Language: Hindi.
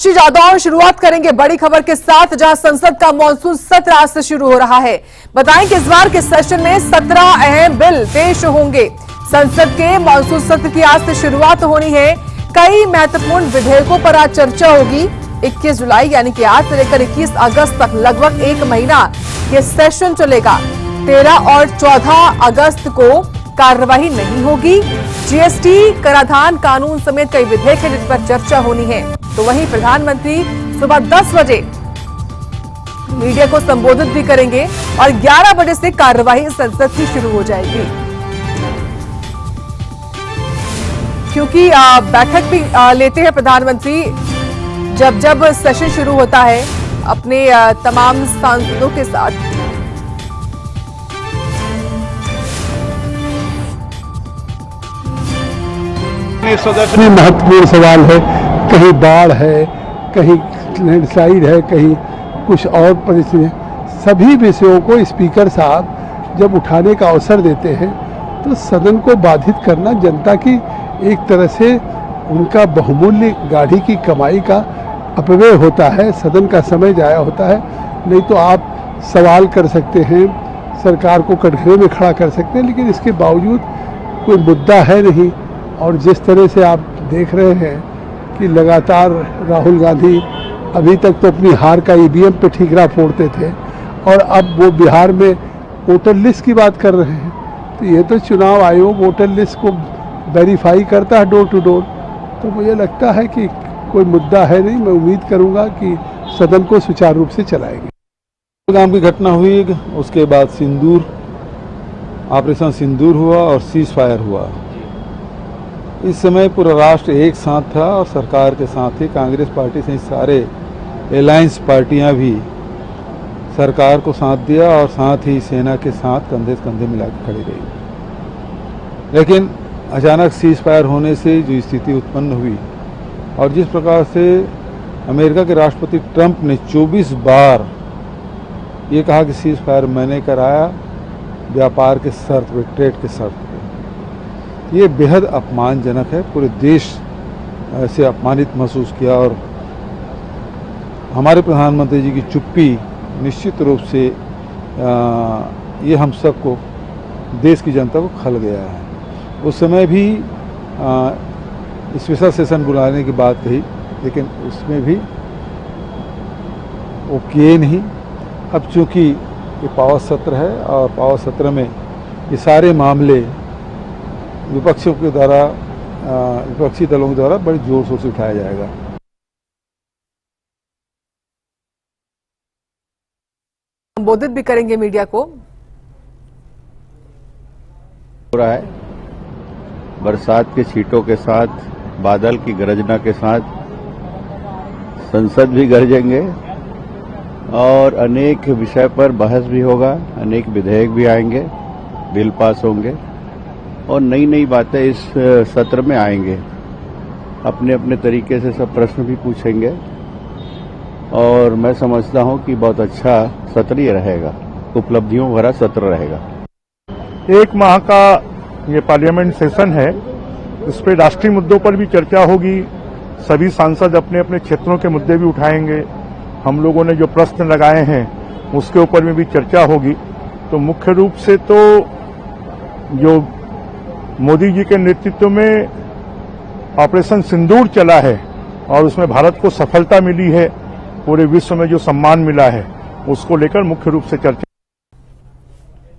श्री जादव शुरुआत करेंगे बड़ी खबर के साथ, जहां संसद का मानसून सत्र आज से शुरू हो रहा है। बताएं कि इस बार के सेशन में 17 अहम बिल पेश होंगे। संसद के मानसून सत्र की आज से शुरुआत होनी है। कई महत्वपूर्ण विधेयकों पर आज चर्चा होगी। 21 जुलाई यानी कि आज से लेकर 21 अगस्त तक लगभग एक महीना ये सेशन चलेगा। 13 और 14 अगस्त को कार्यवाही नहीं होगी। जीएसटी, कराधान कानून समेत कई विधेयक हैं जिन पर चर्चा होनी है। तो वहीं प्रधानमंत्री सुबह 10 बजे मीडिया को संबोधित भी करेंगे और 11 बजे से कार्यवाही संसद की शुरू हो जाएगी। क्योंकि बैठक भी लेते हैं प्रधानमंत्री जब सेशन शुरू होता है अपने तमाम सांसदों के साथ। महत्वपूर्ण सवाल है, कहीं बाढ़ है, कहीं लैंडस्लाइड है, कहीं कुछ और परिस्थिति है। सभी विषयों को स्पीकर साहब जब उठाने का अवसर देते हैं तो सदन को बाधित करना जनता की एक तरह से उनका बहुमूल्य गाड़ी की कमाई का अपव्यय होता है, सदन का समय जाया होता है। नहीं तो आप सवाल कर सकते हैं, सरकार को कटघरे में खड़ा कर सकते हैं, लेकिन इसके बावजूद कोई मुद्दा है नहीं। और जिस तरह से आप देख रहे हैं कि लगातार राहुल गांधी अभी तक तो अपनी हार का ईवीएम पे ठीकरा फोड़ते थे और अब वो बिहार में वोटर लिस्ट की बात कर रहे हैं। तो ये तो चुनाव आयोग वोटर लिस्ट को वेरीफाई करता है डोर टू डोर। तो मुझे लगता है कि कोई मुद्दा है नहीं। मैं उम्मीद करूंगा कि सदन को सुचारू रूप से चलाएंगे। गांव की घटना हुई, उसके बाद सिंदूर ऑपरेशन सिंदूर हुआ और सीज फायर हुआ। इस समय पूरा राष्ट्र एक साथ था और सरकार के साथ ही कांग्रेस पार्टी से सारे अलायंस पार्टियां भी सरकार को साथ दिया और साथ ही सेना के साथ कंधे से कंधे मिला के खड़ी रही। लेकिन अचानक सीज फायर होने से जो स्थिति उत्पन्न हुई और जिस प्रकार से अमेरिका के राष्ट्रपति ट्रंप ने 24 बार ये कहा कि सीज फायर मैंने कराया व्यापार के शर्त पे, ट्रेड के शर्त पे, ये बेहद अपमानजनक है। पूरे देश से अपमानित महसूस किया और हमारे प्रधानमंत्री जी की चुप्पी निश्चित रूप से ये हम सबको, देश की जनता को खल गया है। उस समय भी स्पेशल सेशन बुलाने की बात कही, लेकिन उसमें भी वो किए नहीं। अब चूंकि ये पावर सत्र है और पावर सत्र में ये सारे मामले विपक्षियों के द्वारा, विपक्षी दलों के द्वारा बड़े जोर शोर से उठाया जाएगा। संबोधित भी करेंगे मीडिया को। हो रहा है बरसात के छींटों के साथ, बादल की गरजना के साथ संसद भी गरजेंगे और अनेक विषय पर बहस भी होगा, अनेक विधेयक भी आएंगे, बिल पास होंगे और नई नई बातें इस सत्र में आएंगे। अपने अपने तरीके से सब प्रश्न भी पूछेंगे और मैं समझता हूं कि बहुत अच्छा सत्र ये रहेगा, उपलब्धियों भरा सत्र रहेगा। एक माह का ये पार्लियामेंट सेशन है, इस पे राष्ट्रीय मुद्दों पर भी चर्चा होगी। सभी सांसद अपने अपने क्षेत्रों के मुद्दे भी उठाएंगे। हम लोगों ने जो प्रश्न लगाए हैं उसके ऊपर में भी चर्चा होगी। तो मुख्य रूप से तो जो मोदी जी के नेतृत्व में ऑपरेशन सिंदूर चला है और उसमें भारत को सफलता मिली है, पूरे विश्व में जो सम्मान मिला है, उसको लेकर मुख्य रूप से चर्चा